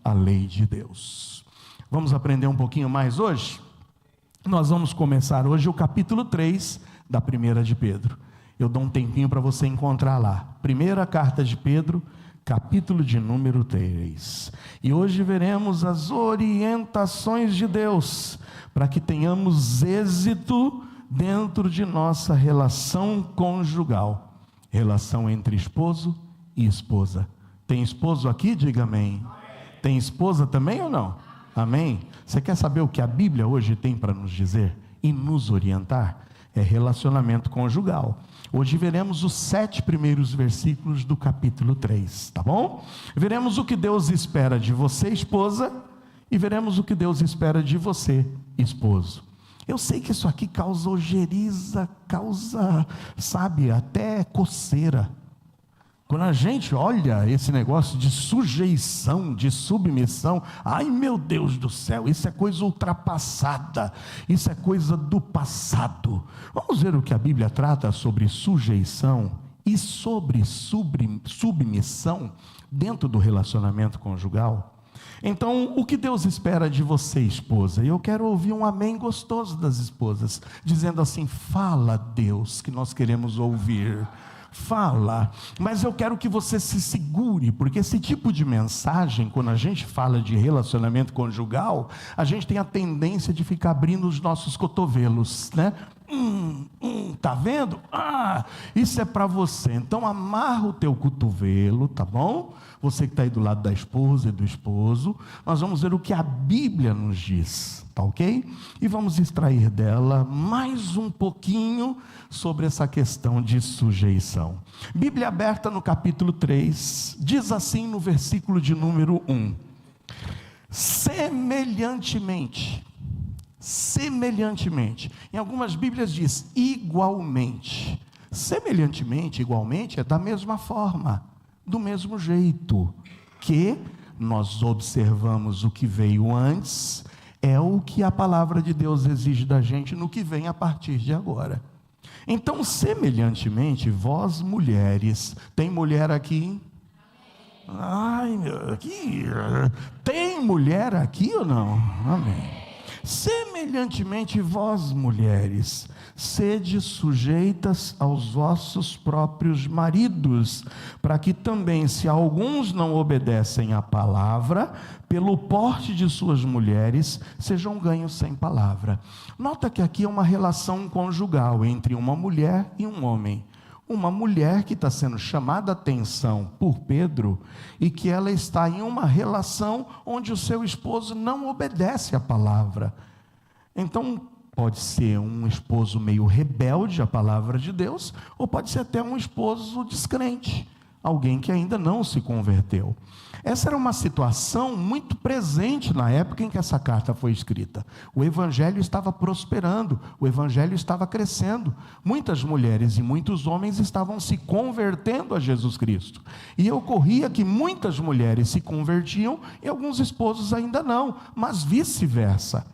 a lei de Deus. Vamos aprender um pouquinho mais hoje? Nós vamos começar hoje o capítulo 3 da primeira de Pedro. Eu dou um tempinho para você encontrar lá. Primeira carta de Pedro, capítulo de número 3. E hoje veremos as orientações de Deus para que tenhamos êxito dentro de nossa relação conjugal. Relação entre esposo e esposa. Tem esposo aqui? Diga amém. Tem esposa também ou não? Amém? Você quer saber o que a Bíblia hoje tem para nos dizer e nos orientar? É relacionamento conjugal. Hoje veremos os 7 primeiros versículos do capítulo 3, tá bom? Veremos o que Deus espera de você, esposa, e veremos o que Deus espera de você, esposo. Eu sei que isso aqui causa ojeriza, sabe, até coceira. Quando a gente olha esse negócio de sujeição, de submissão, ai meu Deus do céu, isso é coisa ultrapassada, isso é coisa do passado. Vamos ver o que a Bíblia trata sobre sujeição e sobre submissão dentro do relacionamento conjugal. Então, o que Deus espera de você, esposa? Eu quero ouvir um amém gostoso das esposas, dizendo assim: fala, Deus, que nós queremos ouvir. Fala, mas eu quero que você se segure, porque esse tipo de mensagem, quando a gente fala de relacionamento conjugal, a gente tem a tendência de ficar abrindo os nossos cotovelos, né? Tá vendo? Isso é para você. Então amarra o teu cotovelo, tá bom? Você que está aí do lado da esposa e do esposo, nós vamos ver o que a Bíblia nos diz, tá ok? E vamos extrair dela mais um pouquinho sobre essa questão de sujeição. Bíblia aberta no capítulo 3, diz assim no versículo de número 1: semelhantemente, em algumas Bíblias diz igualmente. Semelhantemente, igualmente é da mesma forma, do mesmo jeito que nós observamos o que veio antes, é o que a palavra de Deus exige da gente no que vem a partir de agora. Então, semelhantemente, vós mulheres, tem mulher aqui? Ai, meu, aqui, tem mulher aqui ou não? Amém. Semelhantemente, vós mulheres, sede sujeitas aos vossos próprios maridos, para que também, se alguns não obedecem à palavra, pelo porte de suas mulheres, sejam ganhos sem palavra. Nota que aqui é uma relação conjugal entre uma mulher e um homem. Uma mulher que está sendo chamada a atenção por Pedro, e que ela está em uma relação onde o seu esposo não obedece à palavra. Então, pode ser um esposo meio rebelde à palavra de Deus, ou pode ser até um esposo descrente, alguém que ainda não se converteu. Essa era uma situação muito presente na época em que essa carta foi escrita. O evangelho estava prosperando, o evangelho estava crescendo. Muitas mulheres e muitos homens estavam se convertendo a Jesus Cristo. E ocorria que muitas mulheres se convertiam e alguns esposos ainda não, mas vice-versa.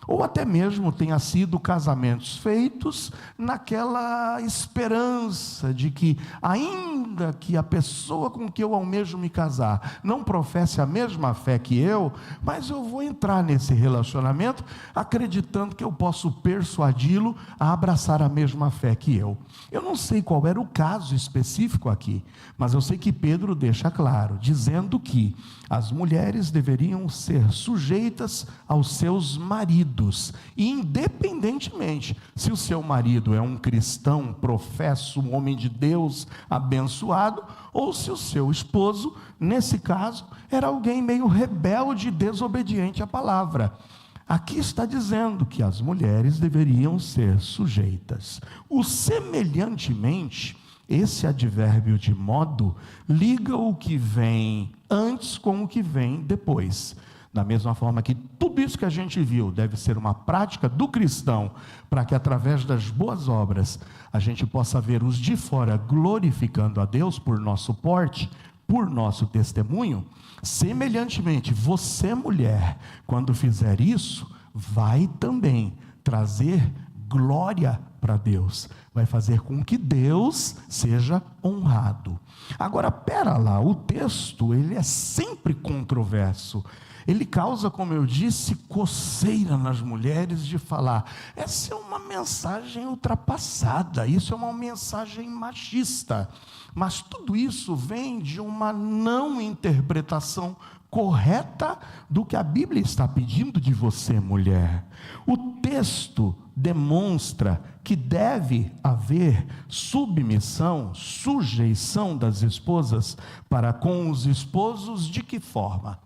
Ou até mesmo tenha sido casamentos feitos naquela esperança de que, ainda que a pessoa com que eu almejo me casar não professe a mesma fé que eu, mas eu vou entrar nesse relacionamento acreditando que eu posso persuadi-lo a abraçar a mesma fé que eu. Eu não sei qual era o caso específico aqui, mas eu sei que Pedro deixa claro, dizendo que as mulheres deveriam ser sujeitas aos seus maridos, independentemente se o seu marido é um cristão, professo, um homem de Deus, abençoado, ou se o seu esposo, nesse caso, era alguém meio rebelde e desobediente à palavra. Aqui está dizendo que as mulheres deveriam ser sujeitas. O semelhantemente, esse advérbio de modo, liga o que vem antes com o que vem depois. Da mesma forma que tudo isso que a gente viu deve ser uma prática do cristão, para que através das boas obras a gente possa ver os de fora glorificando a Deus por nosso porte, por nosso testemunho. Semelhantemente, você mulher, quando fizer isso, vai também trazer glória para Deus, vai fazer com que Deus seja honrado. Agora, pera lá, o texto, ele é sempre controverso. Ele causa, como eu disse, coceira nas mulheres de falar, essa é uma mensagem ultrapassada, isso é uma mensagem machista. Mas tudo isso vem de uma não interpretação correta do que a Bíblia está pedindo de você, mulher. O texto demonstra que deve haver submissão, sujeição das esposas para com os esposos. De que forma?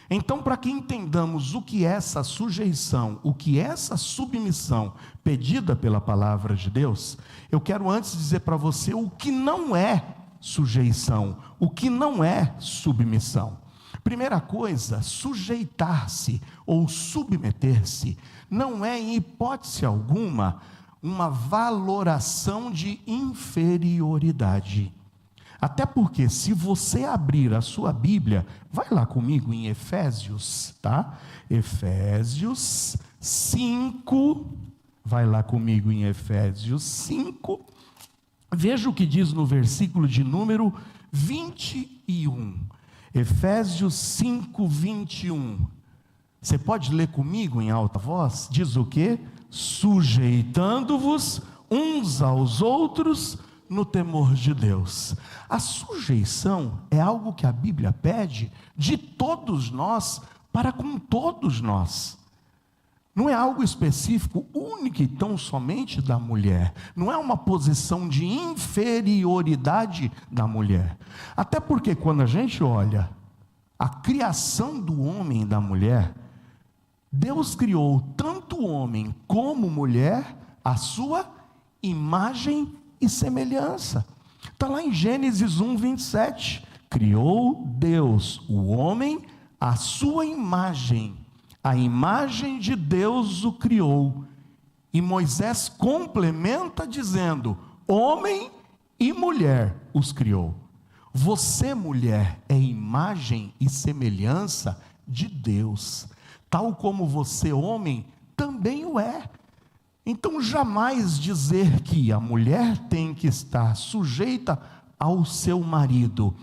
Então, para que entendamos o que é essa sujeição, o que é essa submissão pedida pela palavra de Deus, eu quero antes dizer para você o que não é sujeição, o que não é submissão. Primeira coisa, sujeitar-se ou submeter-se não é, em hipótese alguma, uma valoração de inferioridade. Até porque, se você abrir a sua Bíblia, vai lá comigo em Efésios, tá? Efésios 5, vai lá comigo em Efésios 5, veja o que diz no versículo de número 21. Efésios 5, 21. Você pode ler comigo em alta voz? Diz o quê? Sujeitando-vos uns aos outros no temor de Deus. A sujeição é algo que a Bíblia pede de todos nós para com todos nós. Não é algo específico, único e tão somente da mulher. Não é uma posição de inferioridade da mulher. Até porque quando a gente olha a criação do homem e da mulher, Deus criou tanto o homem como mulher à sua imagem e semelhança. Está lá em Gênesis 1, 27. Criou Deus o homem à sua imagem. A imagem de Deus o criou. E Moisés complementa dizendo: homem e mulher os criou. Você, mulher, é imagem e semelhança de Deus. Tal como você, homem, também o é. Então, jamais dizer que a mulher tem que estar sujeita ao seu marido,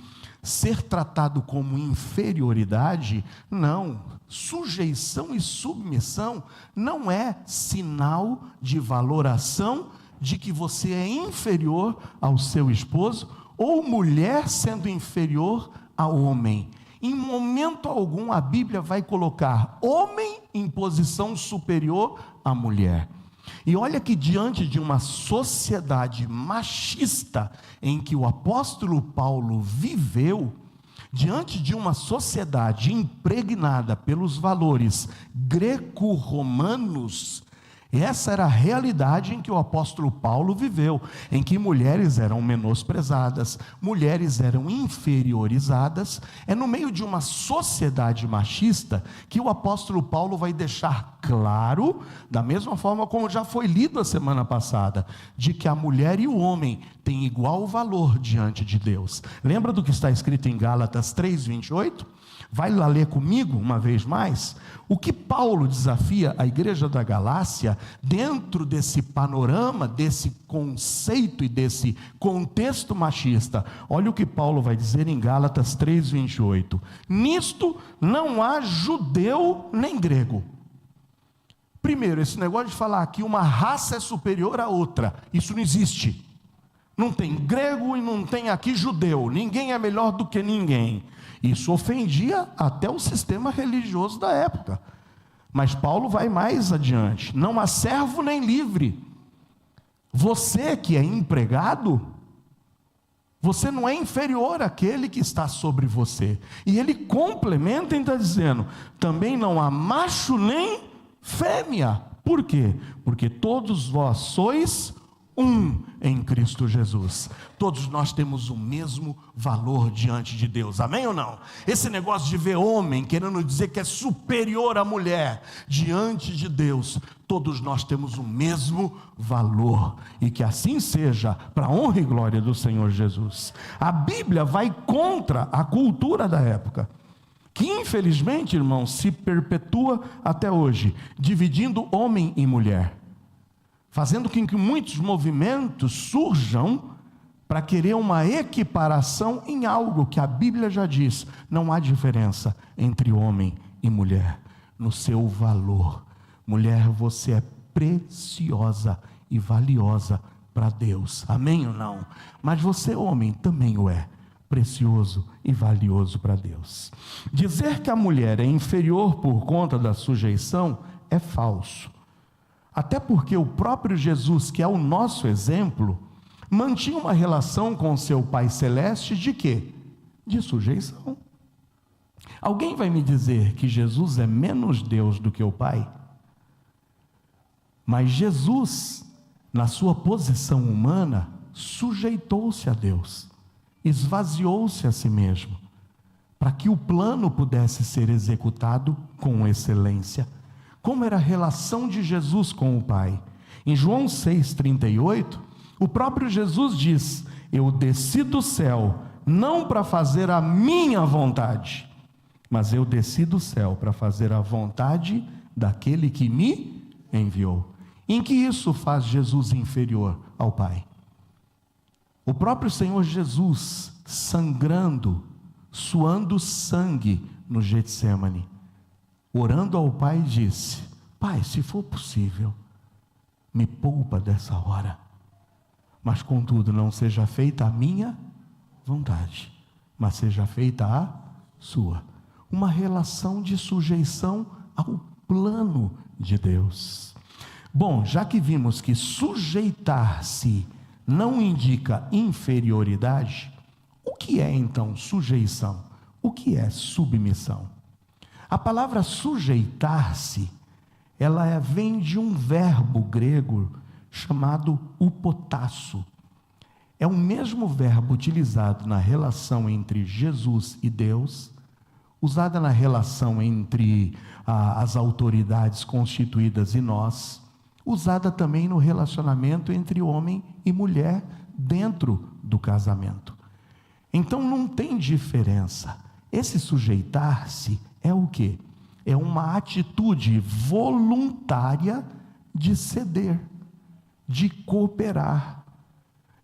ser tratado como inferioridade, não. Sujeição e submissão não é sinal de valoração de que você é inferior ao seu esposo, ou mulher sendo inferior ao homem. Em momento algum a Bíblia vai colocar homem em posição superior à mulher. E olha que diante de uma sociedade machista em que o apóstolo Paulo viveu, diante de uma sociedade impregnada pelos valores greco-romanos, essa era a realidade em que o apóstolo Paulo viveu, em que mulheres eram menosprezadas, mulheres eram inferiorizadas. É no meio de uma sociedade machista que o apóstolo Paulo vai deixar claro, da mesma forma como já foi lido a semana passada, de que a mulher e o homem têm igual valor diante de Deus. Lembra do que está escrito em Gálatas 3:28? Vai lá ler comigo uma vez mais. O que Paulo desafia a igreja da Galácia, dentro desse panorama, desse conceito e desse contexto machista. Olha o que Paulo vai dizer em Gálatas 3:28. Nisto não há judeu nem grego. Primeiro, esse negócio de falar que uma raça é superior à outra, isso não existe. Não tem grego e não tem aqui judeu, ninguém é melhor do que ninguém. Isso ofendia até o sistema religioso da época. Mas Paulo vai mais adiante: não há servo nem livre. Você que é empregado, você não é inferior àquele que está sobre você. E ele complementa e está dizendo: também não há macho nem fêmea. Por quê? Porque todos vós sois um em Cristo Jesus. Todos nós temos o mesmo valor diante de Deus, amém ou não? Esse negócio de ver homem querendo dizer que é superior à mulher, diante de Deus, todos nós temos o mesmo valor, e que assim seja, para a honra e glória do Senhor Jesus. A Bíblia vai contra a cultura da época, que infelizmente, irmãos, se perpetua até hoje, dividindo homem e mulher. fazendo com que muitos movimentos surjam para querer uma equiparação em algo que a Bíblia já diz: não há diferença entre homem e mulher no seu valor. Mulher, você é preciosa e valiosa para Deus, amém ou não? Mas você, homem, também o é, precioso e valioso para Deus. Dizer que a mulher é inferior por conta da sujeição é falso, até porque o próprio Jesus, que é o nosso exemplo, mantinha uma relação com seu Pai Celeste de quê? De sujeição. Alguém vai me dizer que Jesus é menos Deus do que o Pai? Mas Jesus, na sua posição humana, sujeitou-se a Deus, esvaziou-se a si mesmo, para que o plano pudesse ser executado com excelência. Como era a relação de Jesus com o Pai? Em João 6,38, o próprio Jesus diz: eu desci do céu, não para fazer a minha vontade, mas eu desci do céu para fazer a vontade daquele que me enviou. Em que isso faz Jesus inferior ao Pai? O próprio Senhor Jesus, sangrando, suando sangue no Getsêmani, orando ao Pai, disse: Pai, se for possível, me poupa dessa hora, mas contudo não seja feita a minha vontade, mas seja feita a sua. Uma relação de sujeição ao plano de Deus. Bom, já que vimos que sujeitar-se não indica inferioridade, o que é então sujeição? O que é submissão? A palavra sujeitar-se, ela vem de um verbo grego chamado upotasso. É o mesmo verbo utilizado na relação entre Jesus e Deus, usada na relação entre as autoridades constituídas e nós, usada também no relacionamento entre homem e mulher dentro do casamento. Então não tem diferença. Esse sujeitar-se é o quê? É uma atitude voluntária de ceder, de cooperar,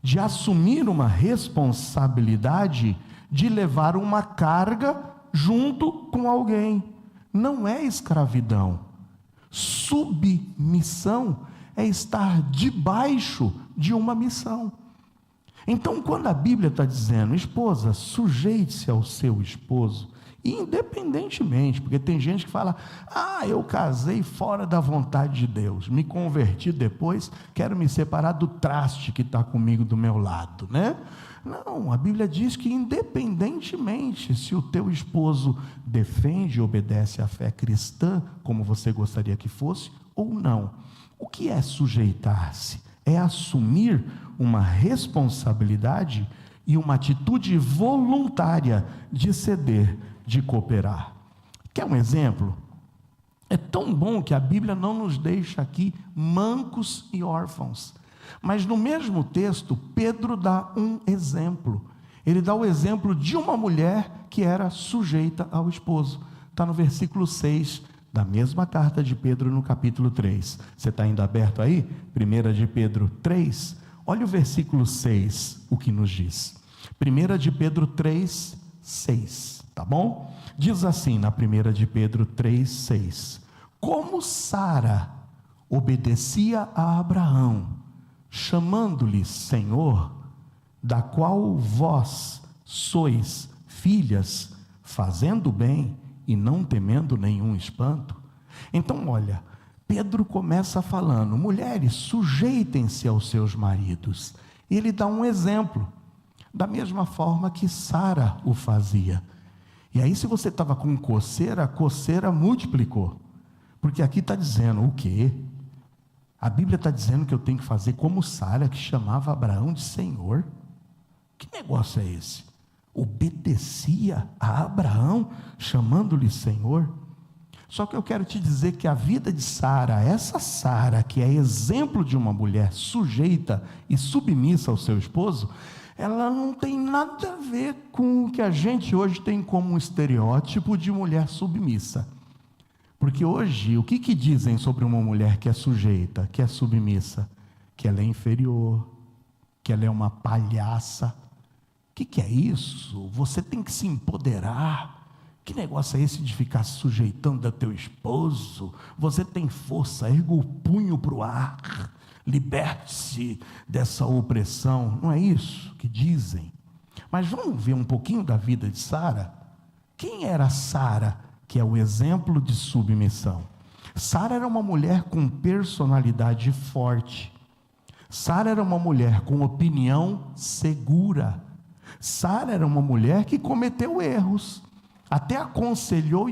de assumir uma responsabilidade, de levar uma carga junto com alguém. Não é escravidão. Submissão é estar debaixo de uma missão. Então, quando a Bíblia está dizendo: esposa, sujeite-se ao seu esposo, independentemente, porque tem gente que fala: eu casei fora da vontade de Deus, me converti depois, quero me separar do traste que está comigo do meu lado, né? Não, a Bíblia diz que independentemente se o teu esposo defende e obedece à fé cristã, como você gostaria que fosse, ou não. O que é sujeitar-se? É assumir uma responsabilidade e uma atitude voluntária de ceder, de cooperar. Quer um exemplo? É tão bom que a Bíblia não nos deixa aqui mancos e órfãos. Mas no mesmo texto, Pedro dá um exemplo. Ele dá o exemplo de uma mulher que era sujeita ao esposo. Está no versículo 6 da mesma carta de Pedro, no capítulo 3. Você está ainda aberto aí? 1 de Pedro 3. Olha o versículo 6, o que nos diz. 1 de Pedro 3, 6. Tá bom? Diz assim na 1 de Pedro 3, 6. Como Sara obedecia a Abraão, chamando-lhe Senhor, da qual vós sois filhas, fazendo bem e não temendo nenhum espanto. Então olha, Pedro começa falando: mulheres, sujeitem-se aos seus maridos. E ele dá um exemplo, da mesma forma que Sara o fazia. E aí, se você estava com coceira, a coceira multiplicou, porque aqui está dizendo o quê? A Bíblia está dizendo que eu tenho que fazer como Sara, que chamava Abraão de Senhor. Que negócio é esse? Obedecia a Abraão, chamando-lhe Senhor. Só que eu quero te dizer que a vida de Sara, essa Sara, que é exemplo de uma mulher sujeita e submissa ao seu esposo, ela não tem nada a ver com o que a gente hoje tem como um estereótipo de mulher submissa. Porque hoje, o que dizem sobre uma mulher que é sujeita, que é submissa? que ela é inferior, que ela é uma palhaça. O que é isso? Você tem que se empoderar. Que negócio é esse de ficar se sujeitando a teu esposo? Você tem força, erga o punho para o ar, liberte-se dessa opressão. Não é isso que dizem? Mas vamos ver um pouquinho da vida de Sara? Quem era Sara, que é o exemplo de submissão? Sara era uma mulher com personalidade forte. Sara era uma mulher com opinião segura. Sara era uma mulher que cometeu erros. Até aconselhou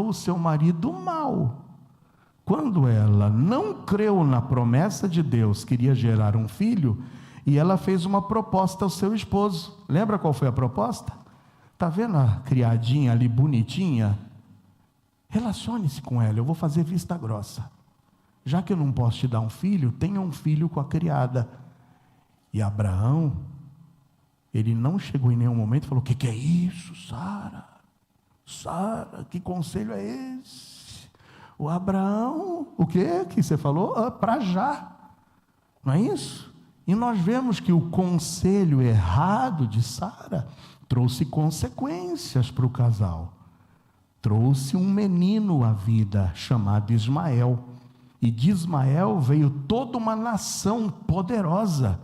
o seu marido mal. Quando ela não creu na promessa de Deus, queria gerar um filho, e ela fez uma proposta ao seu esposo. Lembra qual foi a proposta? Está vendo a criadinha ali bonitinha? Relacione-se com ela, eu vou fazer vista grossa. Já que eu não posso te dar um filho, tenha um filho com a criada. E Abraão, ele não chegou em nenhum momento e falou: o que é isso, Sara? Sara, que conselho é esse? O Abraão, o que você falou? Para já, não é isso? E nós vemos que o conselho errado de Sara trouxe consequências para o casal. Trouxe um menino à vida chamado Ismael. E de Ismael veio toda uma nação poderosa.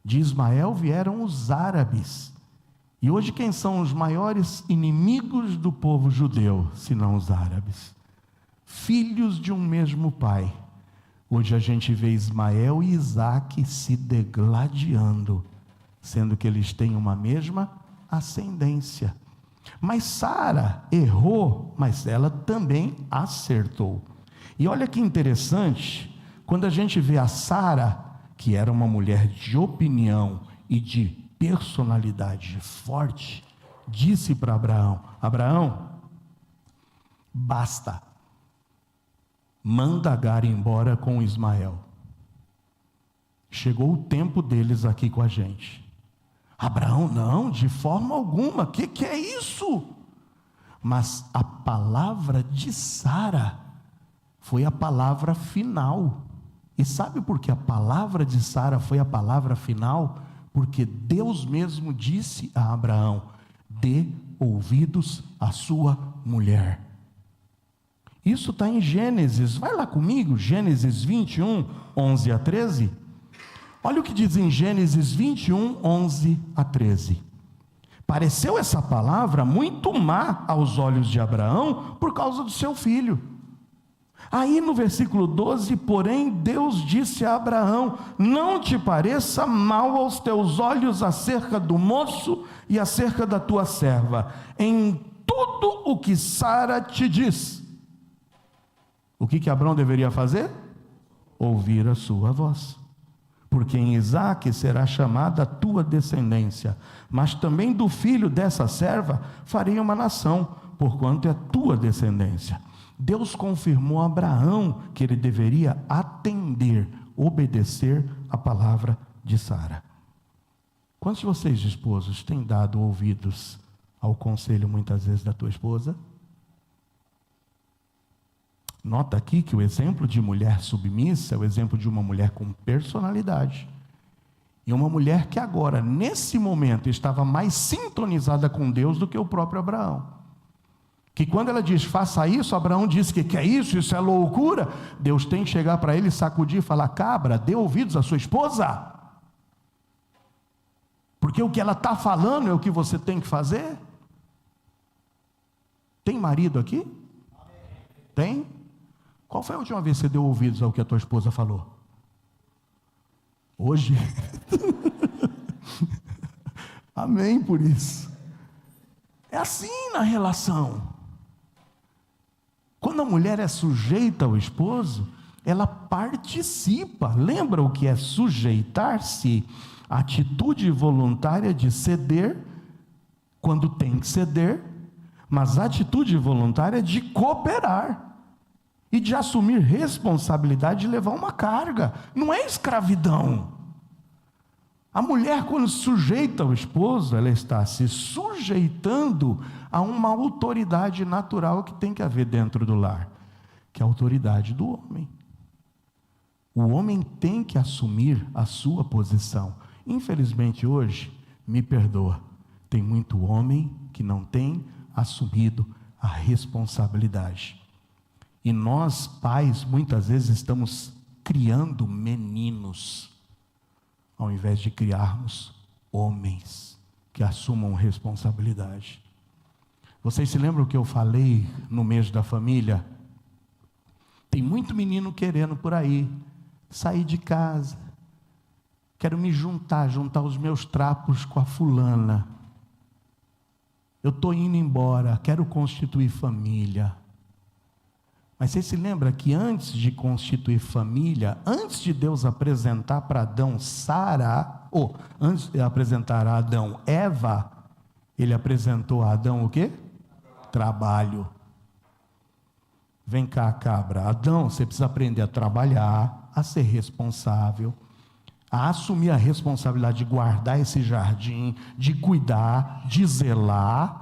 De Ismael vieram os árabes. E hoje quem são os maiores inimigos do povo judeu, senão os árabes? Filhos de um mesmo pai. Hoje a gente vê Ismael e Isaque se degladiando, sendo que eles têm uma mesma ascendência. Mas Sara errou, mas ela também acertou. E olha que interessante, quando a gente vê a Sara, que era uma mulher de opinião e de personalidade forte, disse para Abraão: Abraão, basta, manda Agar embora com Ismael. Chegou o tempo deles aqui com a gente. Abraão, não, de forma alguma, que é isso? Mas a palavra de Sara foi a palavra final. E sabe por que a palavra de Sara foi a palavra final? Porque Deus mesmo disse a Abraão: dê ouvidos à sua mulher. Isso está em Gênesis, vai lá comigo, Gênesis 21, 11 a 13. Olha o que diz em Gênesis 21, 11 a 13. Pareceu essa palavra muito má aos olhos de Abraão por causa do seu filho. Aí no versículo 12, porém Deus disse a Abraão: não te pareça mal aos teus olhos acerca do moço e acerca da tua serva, em tudo o que Sara te diz. O que Abraão deveria fazer? Ouvir a sua voz. Porque em Isaque será chamada a tua descendência, mas também do filho dessa serva farei uma nação, porquanto é tua descendência. Deus confirmou a Abraão que ele deveria atender, obedecer a palavra de Sara. Quantos de vocês, esposos, têm dado ouvidos ao conselho muitas vezes da tua esposa? Nota aqui que o exemplo de mulher submissa é o exemplo de uma mulher com personalidade. E uma mulher que agora, nesse momento, estava mais sintonizada com Deus do que o próprio Abraão. Que quando ela diz, faça isso, Abraão diz que é isso, isso é loucura. Deus tem que chegar para ele, sacudir e falar: cabra, dê ouvidos à sua esposa. Porque o que ela está falando é o que você tem que fazer. Tem marido aqui? Tem? Qual foi a última vez que você deu ouvidos ao que a tua esposa falou? Hoje? Amém por isso. É assim na relação. Quando a mulher é sujeita ao esposo, ela participa. Lembra o que é sujeitar-se? A atitude voluntária de ceder, quando tem que ceder, mas a atitude voluntária de cooperar. E de assumir responsabilidade de levar uma carga. Não é escravidão. A mulher, quando sujeita ao esposo, ela está se sujeitando a uma autoridade natural que tem que haver dentro do lar, que é a autoridade do homem. O homem tem que assumir a sua posição. Infelizmente hoje, me perdoa, tem muito homem que não tem assumido a responsabilidade. E nós, pais, muitas vezes estamos criando meninos, ao invés de criarmos homens que assumam responsabilidade. Vocês se lembram que eu falei no mês da família? Tem muito menino querendo por aí sair de casa. Quero me juntar os meus trapos com a fulana. Eu estou indo embora, quero constituir família. Mas você se lembra que antes de constituir família, antes de Deus apresentar para Adão Sara, ou antes de apresentar a Adão Eva, ele apresentou a Adão o quê? Trabalho. Vem cá, cabra. Adão, você precisa aprender a trabalhar, a ser responsável, a assumir a responsabilidade de guardar esse jardim, de cuidar, de zelar.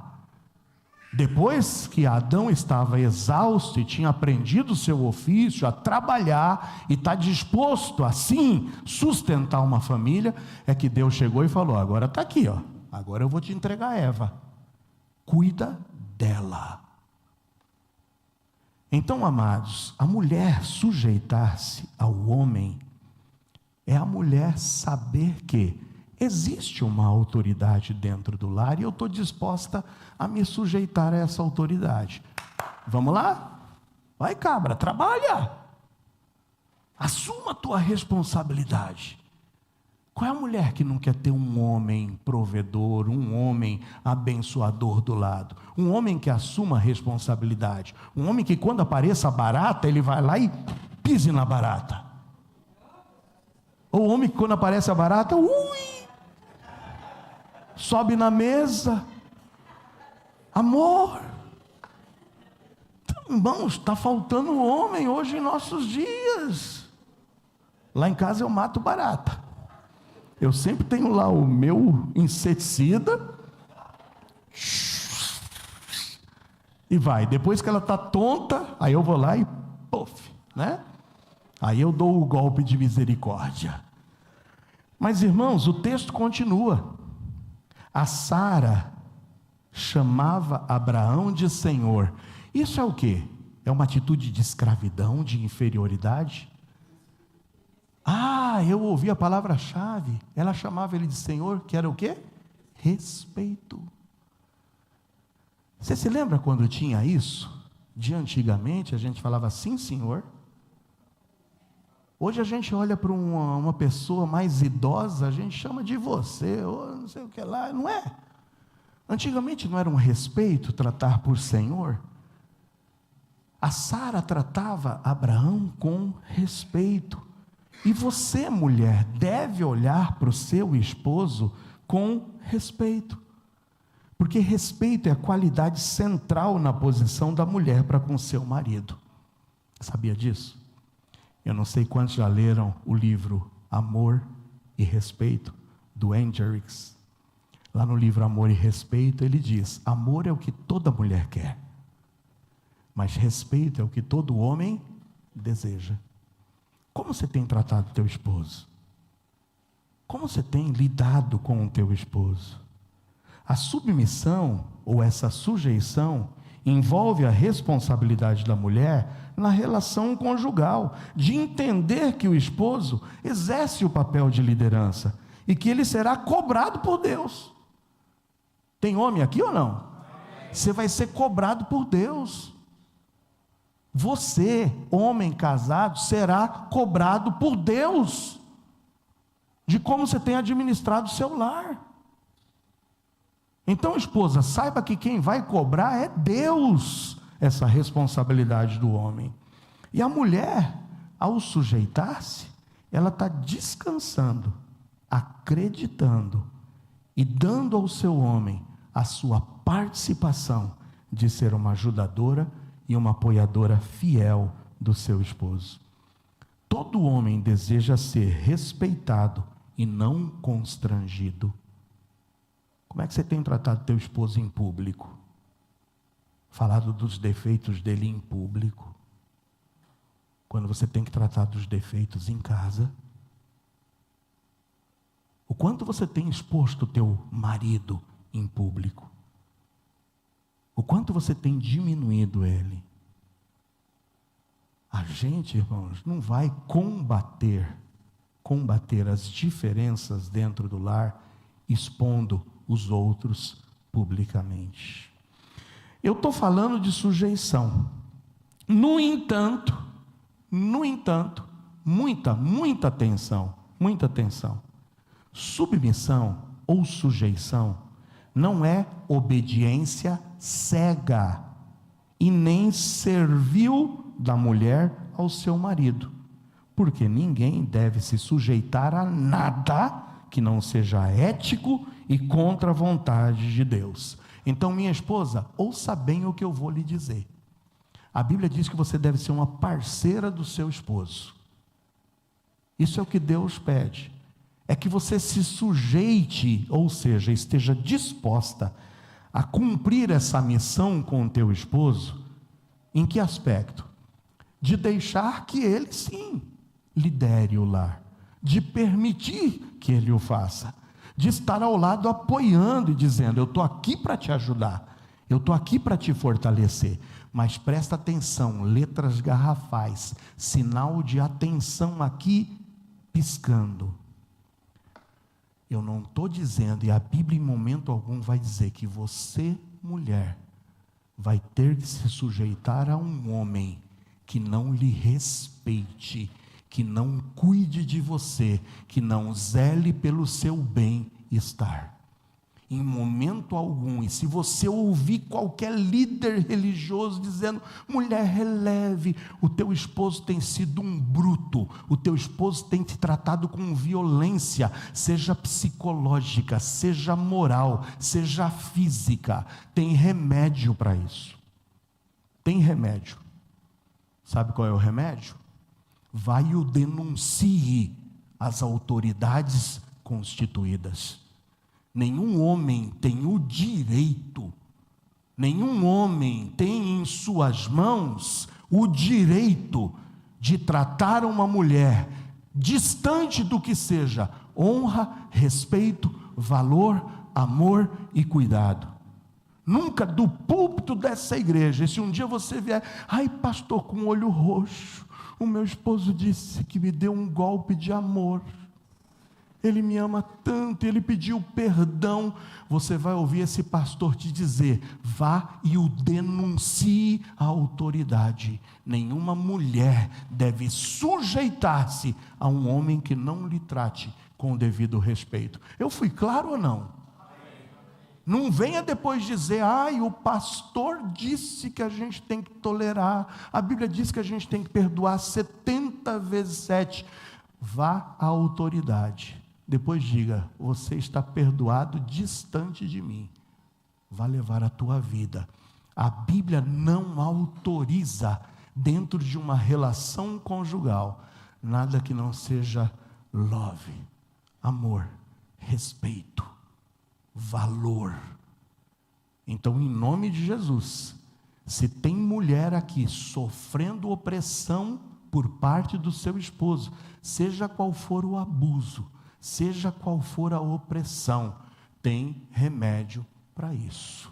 Depois que Adão estava exausto e tinha aprendido o seu ofício, a trabalhar e está disposto assim sustentar uma família, é que Deus chegou e falou: agora está aqui, ó. Agora eu vou te entregar Eva. Cuida dela. Então, amados, a mulher sujeitar-se ao homem é a mulher saber que existe uma autoridade dentro do lar e eu estou disposta a me sujeitar a essa autoridade. Vamos lá? Vai, cabra, trabalha. Assuma a tua responsabilidade. Qual é a mulher que não quer ter um homem provedor, um homem abençoador do lado? Um homem que assuma a responsabilidade. Um homem que quando apareça a barata, ele vai lá e pise na barata. Ou o homem que quando aparece a barata, sobe na mesa. Amor. Irmãos, está faltando homem hoje em nossos dias. Lá em casa eu mato barata. Eu sempre tenho lá o meu inseticida. E vai. Depois que ela está tonta, aí eu vou lá e puff, né? Aí eu dou o golpe de misericórdia. Mas, irmãos, o texto continua. A Sara chamava Abraão de Senhor. Isso é o quê? É uma atitude de escravidão, de inferioridade? Eu ouvi a palavra-chave. Ela chamava ele de Senhor, que era o quê? Respeito. Você se lembra quando tinha isso? De antigamente a gente falava sim, senhor. Hoje a gente olha para uma pessoa mais idosa, a gente chama de você, ou não sei o que lá, não é? Antigamente não era um respeito tratar por senhor? A Sara tratava Abraão com respeito. E você, mulher, deve olhar para o seu esposo com respeito. Porque respeito é a qualidade central na posição da mulher para com seu marido. Sabia disso? Eu não sei quantos já leram o livro Amor e Respeito, do Hendricks. Lá no livro Amor e Respeito, ele diz: amor é o que toda mulher quer, mas respeito é o que todo homem deseja. Como você tem tratado o teu esposo? Como você tem lidado com o teu esposo? A submissão, ou essa sujeição, envolve a responsabilidade da mulher na relação conjugal, de entender que o esposo exerce o papel de liderança e que ele será cobrado por Deus. Tem homem aqui ou não? Você vai ser cobrado por Deus. Você, homem casado, será cobrado por Deus de como você tem administrado o seu lar. Então, esposa, saiba que quem vai cobrar é Deus essa responsabilidade do homem. E a mulher, ao sujeitar-se, ela está descansando, acreditando e dando ao seu homem a sua participação de ser uma ajudadora e uma apoiadora fiel do seu esposo. Todo homem deseja ser respeitado e não constrangido. Como é que você tem tratado teu esposo em público? Falado dos defeitos dele em público? quando você tem que tratar dos defeitos em casa? O quanto você tem exposto o teu marido em público? O quanto você tem diminuído ele? A gente, irmãos, não vai combater as diferenças dentro do lar expondo os outros publicamente. Eu estou falando de sujeição. No entanto, muita atenção. Submissão ou sujeição não é obediência cega e nem servil da mulher ao seu marido, porque ninguém deve se sujeitar a nada que não seja ético e contra a vontade de Deus. Então, minha esposa, ouça bem o que eu vou lhe dizer. A Bíblia diz que você deve ser uma parceira do seu esposo. Isso é o que Deus pede. É que você se sujeite, ou seja, esteja disposta a cumprir essa missão com o teu esposo. Em que aspecto? De deixar que ele, sim, lidere o lar. De permitir que ele o faça. De estar ao lado apoiando e dizendo: eu estou aqui para te ajudar. Eu estou aqui para te fortalecer. Mas presta atenção, letras garrafais, sinal de atenção aqui, piscando. Eu não estou dizendo, e a Bíblia em momento algum vai dizer que você, mulher, vai ter que se sujeitar a um homem que não lhe respeite, que não cuide de você, que não zele pelo seu bem-estar. Em momento algum, e se você ouvir qualquer líder religioso dizendo: mulher, releve, o teu esposo tem sido um bruto, o teu esposo tem te tratado com violência, seja psicológica, seja moral, seja física, tem remédio para isso. Tem remédio. Sabe qual é o remédio? Vai e o denuncie às autoridades constituídas. Nenhum homem tem o direito, nenhum homem tem em suas mãos o direito de tratar uma mulher distante do que seja honra, respeito, valor, amor e cuidado. Nunca do púlpito dessa igreja, e se um dia você vier: ai pastor, com o olho roxo, o meu esposo disse que me deu um golpe de amor, ele me ama tanto, ele pediu perdão. Você vai ouvir esse pastor te dizer: vá e o denuncie à autoridade. Nenhuma mulher deve sujeitar-se a um homem que não lhe trate com o devido respeito. Eu fui claro ou não? Não venha depois dizer: ai, o pastor disse que a gente tem que tolerar, a Bíblia diz que a gente tem que perdoar 70 vezes 7. Vá à autoridade. Depois diga: você está perdoado distante de mim. Vá levar a tua vida. A Bíblia não autoriza, dentro de uma relação conjugal, nada que não seja love, amor, respeito, valor. Então, em nome de Jesus, se tem mulher aqui sofrendo opressão por parte do seu esposo, seja qual for o abuso, seja qual for a opressão, tem remédio para isso.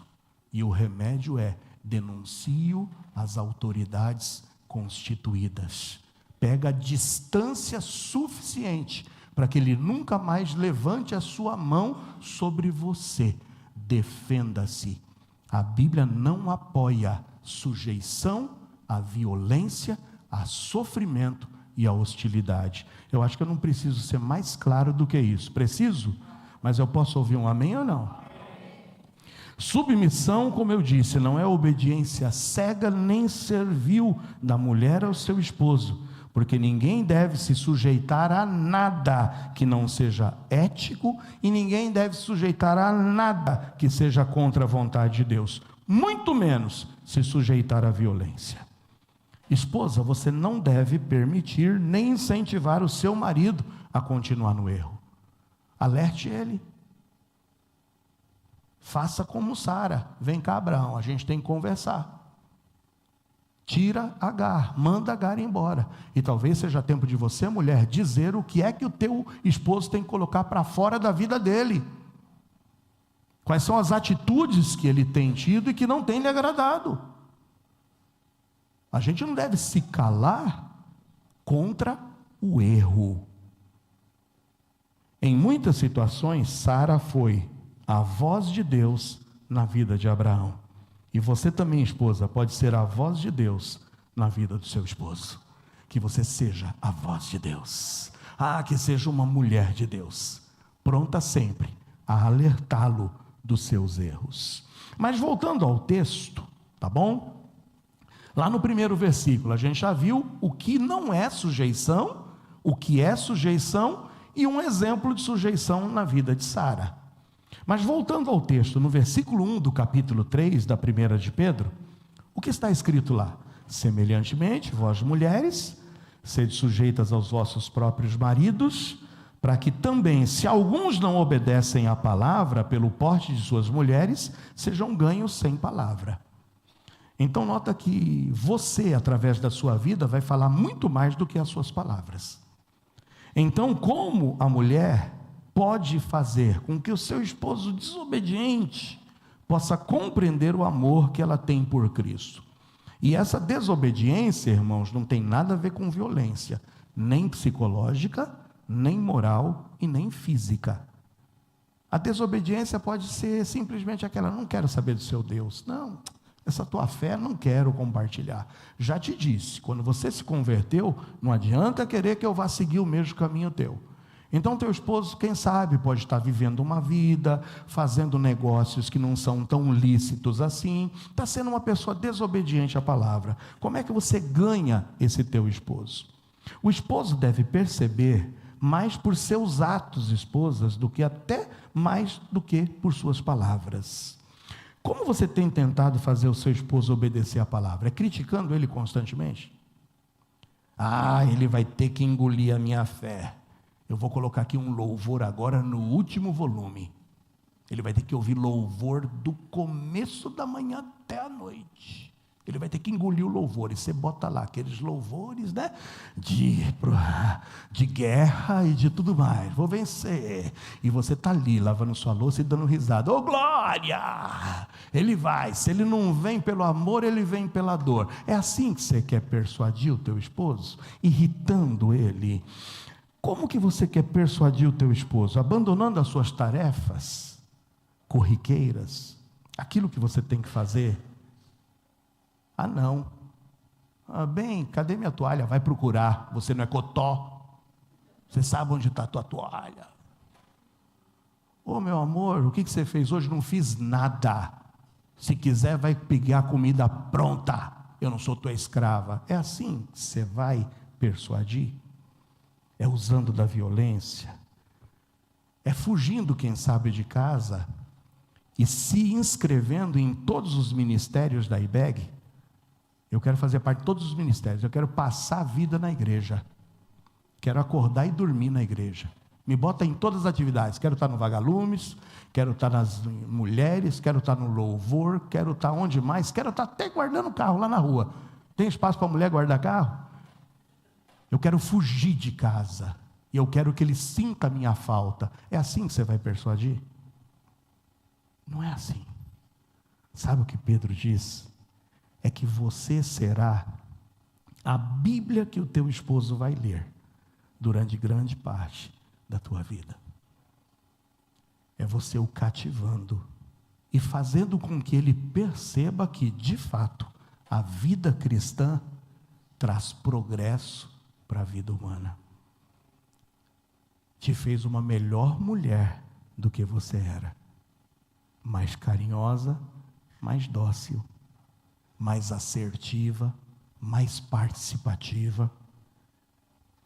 E o remédio é: denuncie-o às autoridades constituídas. Pega a distância suficiente para que ele nunca mais levante a sua mão sobre você. Defenda-se. A Bíblia não apoia sujeição à violência, a sofrimento e a hostilidade. Eu acho que eu não preciso ser mais claro do que isso. Preciso? Mas eu posso ouvir um amém ou não? Submissão, como eu disse, não é obediência cega nem servil da mulher ao seu esposo, porque ninguém deve se sujeitar a nada que não seja ético, e ninguém deve se sujeitar a nada que seja contra a vontade de Deus, muito menos se sujeitar à violência. Esposa, você não deve permitir nem incentivar o seu marido a continuar no erro. Alerte ele. Faça como Sara: vem cá, Abraão, a gente tem que conversar. tira Agar, manda Agar embora. E talvez seja tempo de você, mulher, dizer o que é que o teu esposo tem que colocar para fora da vida dele. Quais são as atitudes que ele tem tido e que não tem lhe agradado. A gente não deve se calar contra o erro. Em muitas situações, Sara foi a voz de Deus na vida de Abraão. E você também, esposa, pode ser a voz de Deus na vida do seu esposo. Que você seja a voz de Deus. Que seja uma mulher de Deus, pronta sempre a alertá-lo dos seus erros. Mas voltando ao texto, tá bom? Lá no primeiro versículo, a gente já viu o que não é sujeição, o que é sujeição e um exemplo de sujeição na vida de Sara. Mas voltando ao texto, no versículo 1 do capítulo 3 da primeira de Pedro, o que está escrito lá? Semelhantemente, vós mulheres, sede sujeitas aos vossos próprios maridos, para que também, se alguns não obedecem à palavra pelo porte de suas mulheres, sejam ganhos sem palavra. Então nota que você, através da sua vida, vai falar muito mais do que as suas palavras. Então, como a mulher pode fazer com que o seu esposo desobediente possa compreender o amor que ela tem por Cristo? E essa desobediência, irmãos, não tem nada a ver com violência, nem psicológica, nem moral e nem física. A desobediência pode ser simplesmente aquela: não quero saber do seu Deus, não, essa tua fé não quero compartilhar. Já te disse, quando você se converteu, não adianta querer que eu vá seguir o mesmo caminho teu. Então teu esposo, quem sabe, pode estar vivendo uma vida, fazendo negócios que não são tão lícitos assim, está sendo uma pessoa desobediente à palavra. Como é que você ganha esse teu esposo? O esposo deve perceber mais por seus atos, esposas, do que até mais do que por suas palavras. Como você tem tentado fazer o seu esposo obedecer à palavra? É criticando ele constantemente? Ele vai ter que engolir a minha fé. Eu vou colocar aqui um louvor agora no último volume. Ele vai ter que ouvir louvor do começo da manhã até a noite. Ele vai ter que engolir o louvor. E você bota lá aqueles louvores, né? De guerra e de tudo mais. Vou vencer. E você está ali, lavando sua louça e dando risada. Ô, glória! Ele vai. Se ele não vem pelo amor, ele vem pela dor. É assim que você quer persuadir o teu esposo? Irritando ele. Como que você quer persuadir o teu esposo? Abandonando as suas tarefas corriqueiras? Aquilo que você tem que fazer? Não. Bem, cadê minha toalha? Vai procurar. Você não é cotó. Você sabe onde está a tua toalha. Meu amor, o que você fez hoje? Não fiz nada. Se quiser, vai pegar a comida pronta. Eu não sou tua escrava. É assim que você vai persuadir? É usando da violência? É fugindo, quem sabe, de casa e se inscrevendo em todos os ministérios da IBEG? Eu quero fazer parte de todos os ministérios. Eu quero passar a vida na igreja. Quero acordar e dormir na igreja. Me bota em todas as atividades. Quero estar no Vagalumes, quero estar nas mulheres, quero estar no louvor, quero estar onde mais? Quero estar até guardando carro lá na rua. Tem espaço para a mulher guardar carro? Eu quero fugir de casa. E eu quero que ele sinta a minha falta. É assim que você vai persuadir? Não é assim. Sabe o que Pedro diz? É que você será a Bíblia que o teu esposo vai ler durante grande parte da tua vida. É você o cativando e fazendo com que ele perceba que, de fato, a vida cristã traz progresso para a vida humana. Te fez uma melhor mulher do que você era. Mais carinhosa, mais dócil, mais assertiva, mais participativa,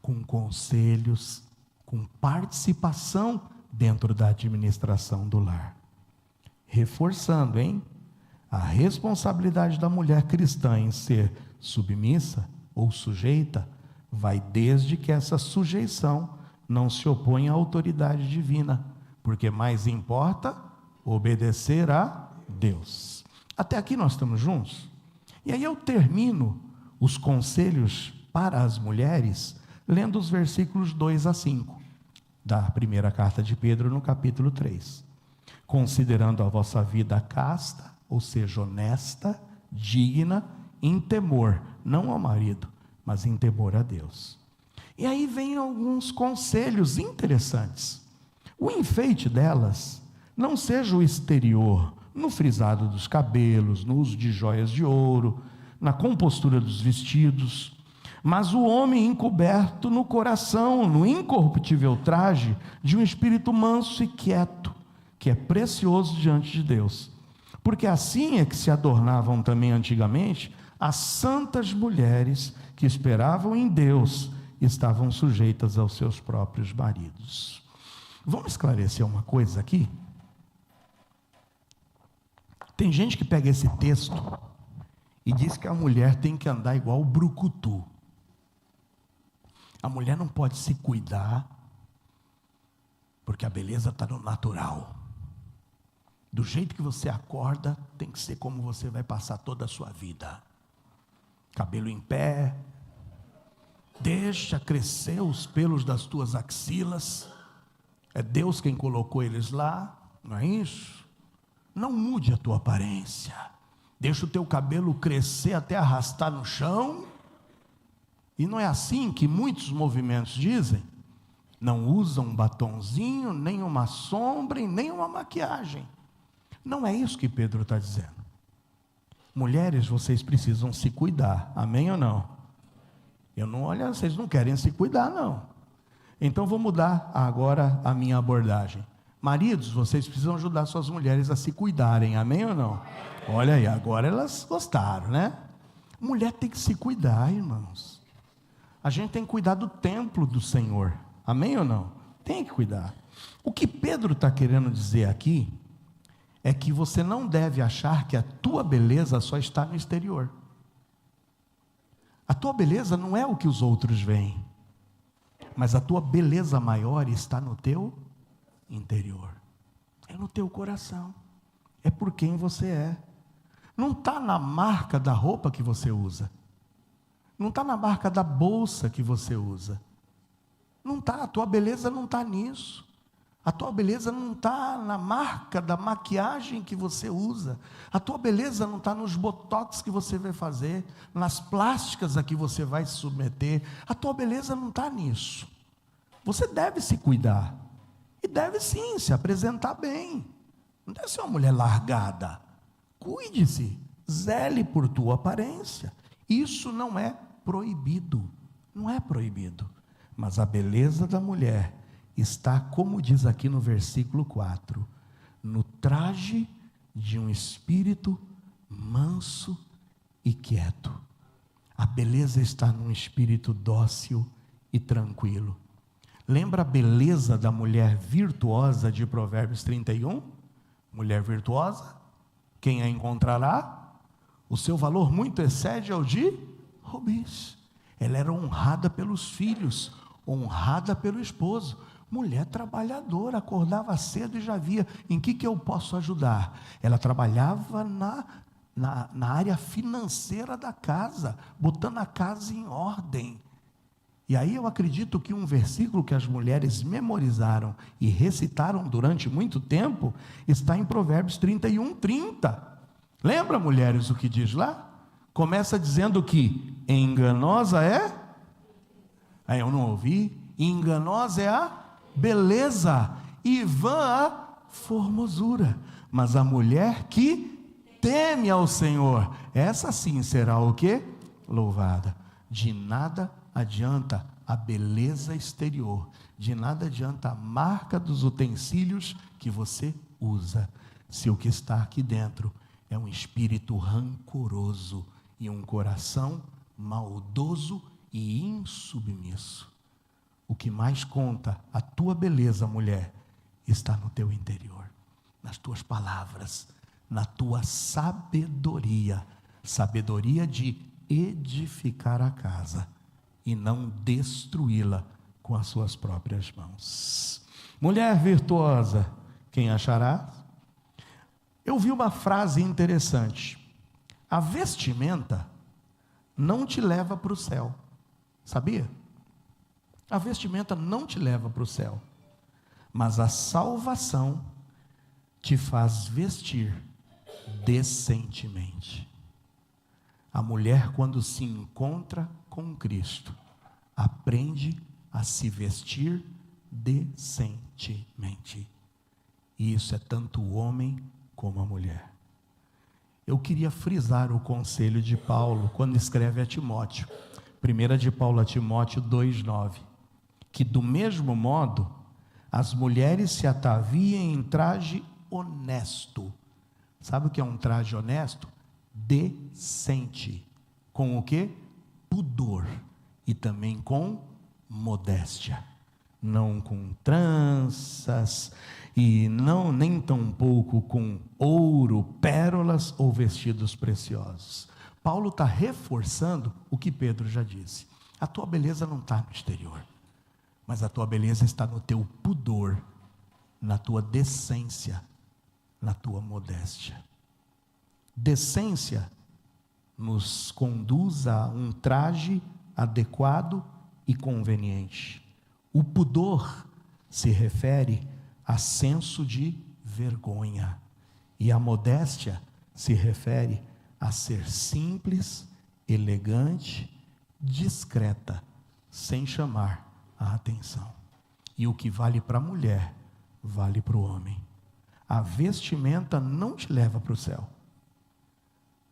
com conselhos, com participação dentro da administração do lar. Reforçando, a responsabilidade da mulher cristã em ser submissa ou sujeita, vai desde que essa sujeição não se opõe à autoridade divina, porque mais importa obedecer a Deus. Até aqui nós estamos juntos? E aí eu termino os conselhos para as mulheres, lendo os versículos 2 a 5, da primeira carta de Pedro, no capítulo 3. Considerando a vossa vida casta, ou seja, honesta, digna, em temor, não ao marido, mas em temor a Deus. E aí vem alguns conselhos interessantes. O enfeite delas não seja o exterior, no frisado dos cabelos, no uso de joias de ouro, na compostura dos vestidos, mas o homem encoberto no coração, no incorruptível traje de um espírito manso e quieto, que é precioso diante de Deus. Porque assim é que se adornavam também antigamente as santas mulheres que esperavam em Deus e estavam sujeitas aos seus próprios maridos. Vamos esclarecer uma coisa aqui? Tem gente que pega esse texto e diz que a mulher tem que andar igual o brucutu. A mulher não pode se cuidar, porque a beleza está no natural. Do jeito que você acorda, tem que ser como você vai passar toda a sua vida. Cabelo em pé, deixa crescer os pelos das tuas axilas, é Deus quem colocou eles lá, não é isso? Não mude a tua aparência, deixa o teu cabelo crescer até arrastar no chão, e não é assim que muitos movimentos dizem? Não usam um batonzinho, nem uma sombra e nem uma maquiagem. Não é isso que Pedro está dizendo. Mulheres, vocês precisam se cuidar, amém ou não? Eu não olho, vocês não querem se cuidar não. Então vou mudar agora a minha abordagem. Maridos, vocês precisam ajudar suas mulheres a se cuidarem, amém ou não? Olha aí, agora elas gostaram, né? Mulher tem que se cuidar, irmãos. A gente tem que cuidar do templo do Senhor, amém ou não? Tem que cuidar. O que Pedro está querendo dizer aqui é que você não deve achar que a tua beleza só está no exterior. A tua beleza não é o que os outros veem, mas a tua beleza maior está no teu interior, é no teu coração, é por quem você é. Não está na marca da roupa que você usa, não está na marca da bolsa que você usa, não está, a tua beleza não está nisso. A tua beleza não está na marca da maquiagem que você usa. A tua beleza não está nos botox que você vai fazer, nas plásticas a que você vai se submeter. A tua beleza não está nisso. Você deve se cuidar. E deve sim se apresentar bem. Não deve ser uma mulher largada. Cuide-se. Zele por tua aparência. Isso não é proibido. Não é proibido. Mas a beleza da mulher está, como diz aqui no versículo 4, no traje de um espírito manso e quieto. A beleza está num espírito dócil e tranquilo. Lembra a beleza da mulher virtuosa de Provérbios 31? Mulher virtuosa, quem a encontrará? O seu valor muito excede ao de Rubins. Ela era honrada pelos filhos, honrada pelo esposo. Mulher trabalhadora, acordava cedo e já via em que eu posso ajudar. Ela trabalhava na área financeira da casa, botando a casa em ordem. E aí eu acredito que um versículo que as mulheres memorizaram e recitaram durante muito tempo, está em Provérbios 31, 30. Lembra, mulheres, o que diz lá? Começa dizendo que enganosa é? Aí eu não ouvi. Enganosa é a beleza, e vã a formosura, mas a mulher que teme ao Senhor, essa sim será o quê? Louvada. De nada adianta a beleza exterior, de nada adianta a marca dos utensílios que você usa, se o que está aqui dentro é um espírito rancoroso e um coração maldoso e insubmisso. O que mais conta, a tua beleza, mulher, está no teu interior, nas tuas palavras, na tua sabedoria, sabedoria de edificar a casa e não destruí-la com as suas próprias mãos. Mulher virtuosa, quem achará? Eu vi uma frase interessante. A vestimenta não te leva para o céu. Sabia? A vestimenta não te leva para o céu, mas a salvação te faz vestir decentemente. A mulher, quando se encontra com Cristo, aprende a se vestir decentemente. E isso é tanto o homem como a mulher. Eu queria frisar o conselho de Paulo quando escreve a Timóteo, 1 de Paulo a Timóteo 2,9, que do mesmo modo as mulheres se ataviem em traje honesto. Sabe o que é um traje honesto? Decente. Com o quê? Pudor. E também com modéstia. Não com tranças, e não nem tampouco com ouro, pérolas ou vestidos preciosos. Paulo está reforçando o que Pedro já disse. A tua beleza não está no exterior, mas a tua beleza está no teu pudor, na tua decência, na tua modéstia. Decência nos conduz a um traje adequado e conveniente. O pudor se refere a senso de vergonha, e a modéstia se refere a ser simples, elegante, discreta, sem chamar a atenção. E o que vale para a mulher, vale para o homem. A vestimenta não te leva para o céu,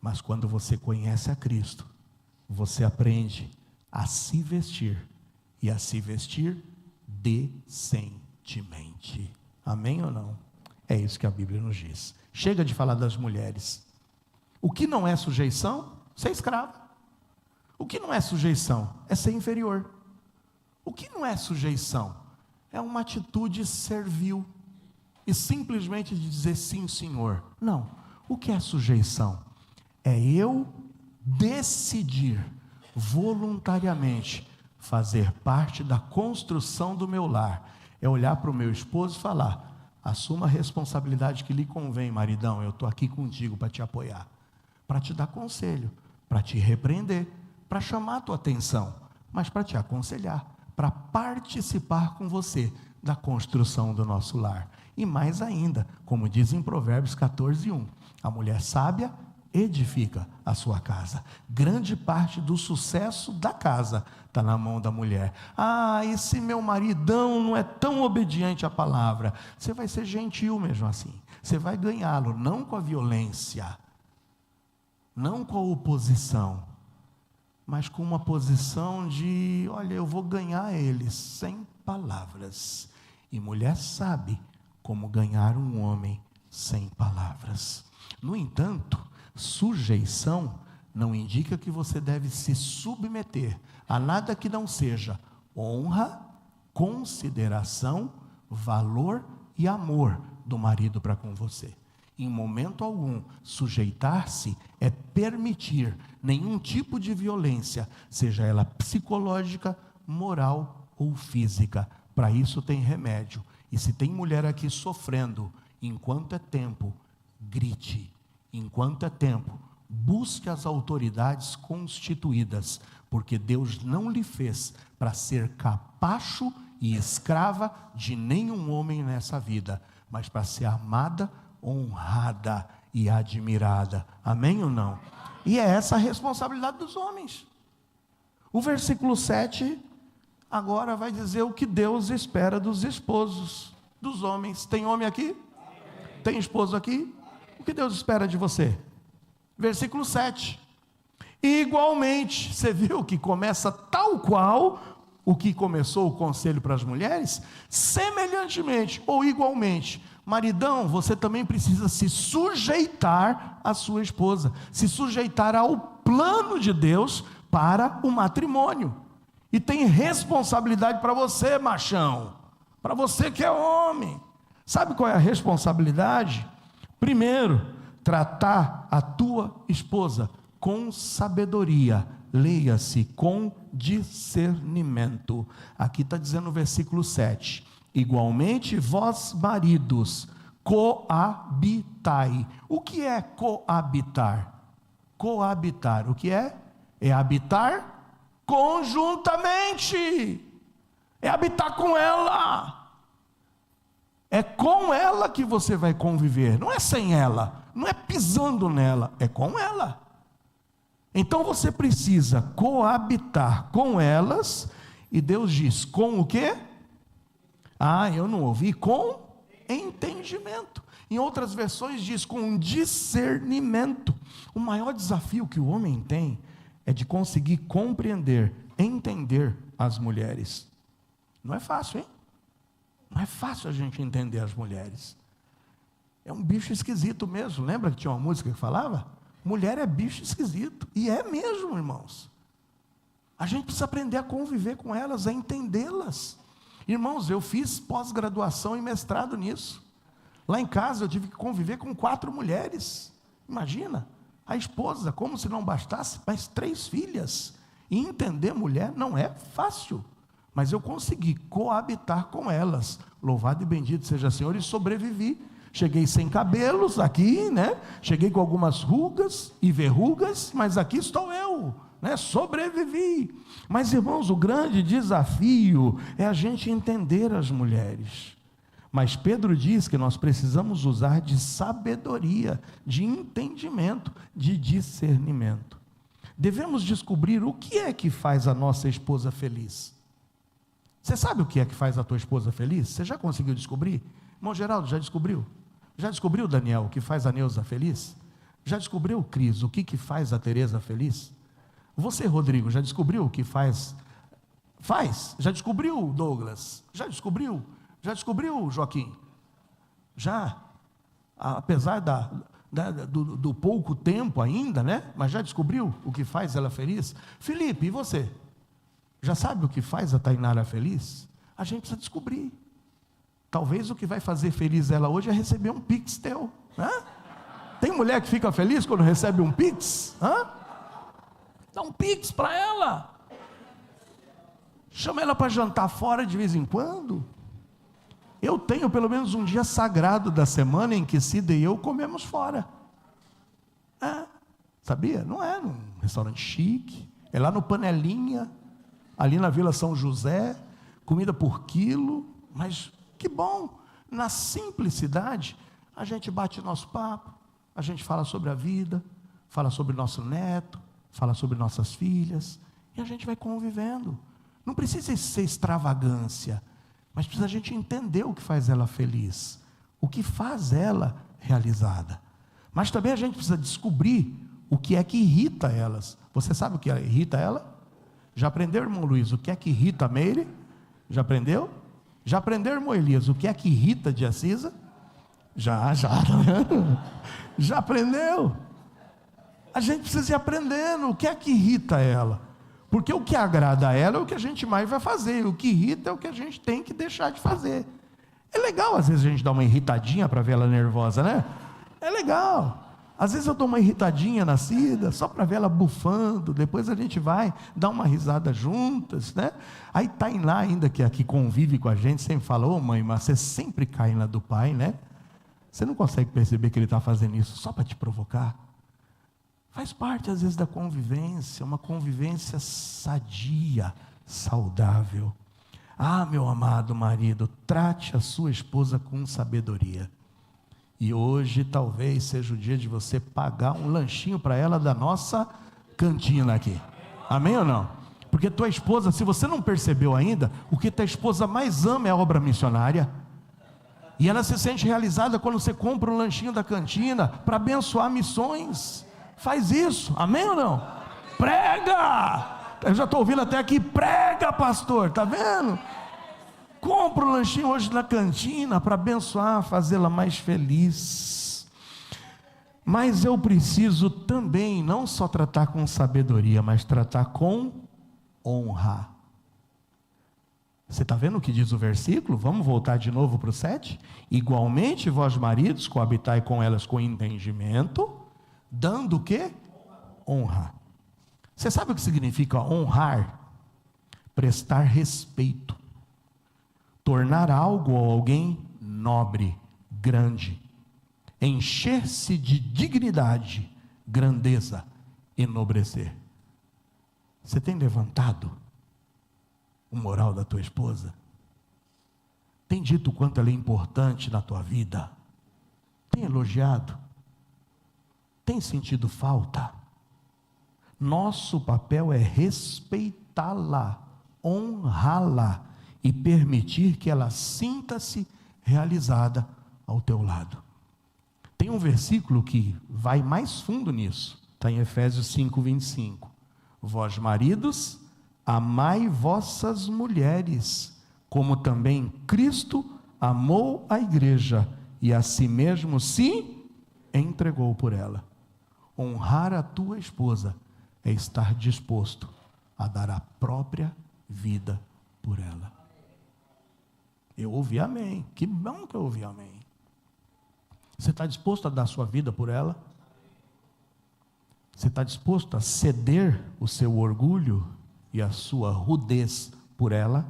mas quando você conhece a Cristo, você aprende a se vestir, e a se vestir decentemente. Amém ou não? É isso que a Bíblia nos diz. Chega de falar das mulheres. O que não é sujeição? Ser escravo. O que não é sujeição? É ser inferior. O que não é sujeição? É uma atitude servil e simplesmente de dizer sim, senhor. Não. O que é sujeição? É eu decidir voluntariamente fazer parte da construção do meu lar. É olhar para o meu esposo e falar: assuma a responsabilidade que lhe convém, maridão, eu estou aqui contigo para te apoiar, para te dar conselho, para te repreender, para chamar a tua atenção, mas para te aconselhar, para participar com você da construção do nosso lar. E mais ainda, como diz em Provérbios 14:1, a mulher sábia edifica a sua casa. Grande parte do sucesso da casa está na mão da mulher. Ah, esse meu maridão não é tão obediente à palavra. Você vai ser gentil mesmo assim. Você vai ganhá-lo, não com a violência, não com a oposição, mas com uma posição de: olha, eu vou ganhar ele sem palavras. E mulher sabe como ganhar um homem sem palavras. No entanto, sujeição não indica que você deve se submeter a nada que não seja honra, consideração, valor e amor do marido para com você. Em momento algum, sujeitar-se é permitir nenhum tipo de violência, seja ela psicológica, moral ou física. Para isso tem remédio. E se tem mulher aqui sofrendo, enquanto é tempo, grite. Enquanto é tempo, busque as autoridades constituídas, porque Deus não lhe fez para ser capacho e escrava de nenhum homem nessa vida, mas para ser amada, honrada e admirada. Amém ou não? E é essa a responsabilidade dos homens. O versículo 7 agora vai dizer o que Deus espera dos esposos, dos homens. Tem homem aqui? Tem esposo aqui? O que Deus espera de você? Versículo 7. Igualmente, você viu que começa tal qual o que começou o conselho para as mulheres? Semelhantemente ou igualmente, maridão, você também precisa se sujeitar à sua esposa, se sujeitar ao plano de Deus para o matrimônio. E tem responsabilidade para você, machão, para você que é homem. Sabe qual é a responsabilidade? Primeiro, tratar a tua esposa com sabedoria, leia-se, com discernimento. Aqui está dizendo no versículo 7, igualmente vós maridos, coabitai. O que é coabitar? Coabitar, o que é? É habitar conjuntamente. É habitar com ela. É com ela que você vai conviver, não é sem ela, não é pisando nela, é com ela. Então você precisa coabitar com elas, e Deus diz, com o quê? Eu não ouvi, com entendimento. Em outras versões diz com discernimento. O maior desafio que o homem tem é de conseguir compreender, entender as mulheres. Não é fácil, hein? Não é fácil a gente entender as mulheres. É um bicho esquisito mesmo. Lembra que tinha uma música que falava? Mulher é bicho esquisito. E é mesmo, irmãos. A gente precisa aprender a conviver com elas, a entendê-las. Irmãos, eu fiz pós-graduação e mestrado nisso. Lá em casa eu tive que conviver com 4 mulheres. Imagina, a esposa, como se não bastasse, mais 3 filhas. E entender mulher não é fácil. Mas eu consegui coabitar com elas. Louvado e bendito seja o Senhor, e sobrevivi. Cheguei sem cabelos aqui, né? Cheguei com algumas rugas e verrugas, mas aqui estou eu, né? Sobrevivi. Mas, irmãos, o grande desafio é a gente entender as mulheres. Mas Pedro diz que nós precisamos usar de sabedoria, de entendimento, de discernimento. Devemos descobrir o que é que faz a nossa esposa feliz. Você sabe o que é que faz a tua esposa feliz? Você já conseguiu descobrir? Irmão Geraldo, já descobriu? Já descobriu, Daniel, o que faz a Neuza feliz? Já descobriu, Cris, o que faz a Tereza feliz? Você, Rodrigo, já descobriu o que faz? Já descobriu, Douglas? Já descobriu? Já descobriu, Joaquim? Já? Apesar do pouco tempo ainda, né? Mas já descobriu o que faz ela feliz? Felipe, e você? Já sabe o que faz a Tainara feliz? A gente precisa descobrir. Talvez o que vai fazer feliz ela hoje é receber um pix teu. Tem mulher que fica feliz quando recebe um pix? Dá um pix para ela. Chama ela para jantar fora de vez em quando. Eu tenho pelo menos um dia sagrado da semana em que Cida e eu comemos fora. Sabia? Não é num restaurante chique. É lá no Panelinha, ali na Vila São José, comida por quilo, mas que bom, na simplicidade, a gente bate nosso papo, a gente fala sobre a vida, fala sobre nosso neto, fala sobre nossas filhas, e a gente vai convivendo. Não precisa ser extravagância, mas precisa a gente entender o que faz ela feliz, o que faz ela realizada. Mas também a gente precisa descobrir o que é que irrita elas. Você sabe o que irrita ela? Já aprendeu, irmão Luiz, o que é que irrita a Meire? Já aprendeu? Já aprendeu, irmão Elias, o que é que irrita de Assisa? Já, já aprendeu? A gente precisa ir aprendendo o que é que irrita ela, porque o que agrada a ela é o que a gente mais vai fazer, o que irrita é o que a gente tem que deixar de fazer. É legal às vezes a gente dar uma irritadinha para ver ela nervosa, né? É legal. Às vezes eu dou uma irritadinha na Cida, só para ver ela bufando, depois a gente vai dar uma risada juntas, né? Aí Tainá ainda, que aqui convive com a gente, sempre fala, mãe, mas você sempre cai na do pai, né? Você não consegue perceber que ele está fazendo isso só para te provocar? Faz parte às vezes da convivência, uma convivência sadia, saudável. Meu amado marido, trate a sua esposa com sabedoria. E hoje talvez seja o dia de você pagar um lanchinho para ela da nossa cantina aqui. Amém ou não? Porque tua esposa, se você não percebeu ainda, o que tua esposa mais ama é a obra missionária. E ela se sente realizada quando você compra um lanchinho da cantina para abençoar missões. Faz isso, amém ou não? Prega! Eu já estou ouvindo até aqui, prega, pastor, está vendo? Compra um lanchinho hoje na cantina para abençoar, fazê-la mais feliz. Mas eu preciso também não só tratar com sabedoria, mas tratar com honra. Você está vendo o que diz o versículo? Vamos voltar de novo para o 7? Igualmente vós maridos, coabitai com elas com entendimento, dando o quê? Honra. Você sabe o que significa honrar? Prestar respeito. Tornar algo ou alguém nobre, grande, encher-se de dignidade, grandeza, enobrecer. Você tem levantado o moral da tua esposa? Tem dito o quanto ela é importante na tua vida? Tem elogiado? Tem sentido falta? Nosso papel é respeitá-la, honrá-la e permitir que ela sinta-se realizada ao teu lado. Tem um versículo que vai mais fundo nisso, está em Efésios 5:25. Vós maridos, amai vossas mulheres, como também Cristo amou a igreja e a si mesmo se entregou por ela. Honrar a tua esposa é estar disposto a dar a própria vida por ela. Eu ouvi amém. Que bom que eu ouvi amém. Você está disposto a dar sua vida por ela? Você está disposto a ceder o seu orgulho e a sua rudez por ela?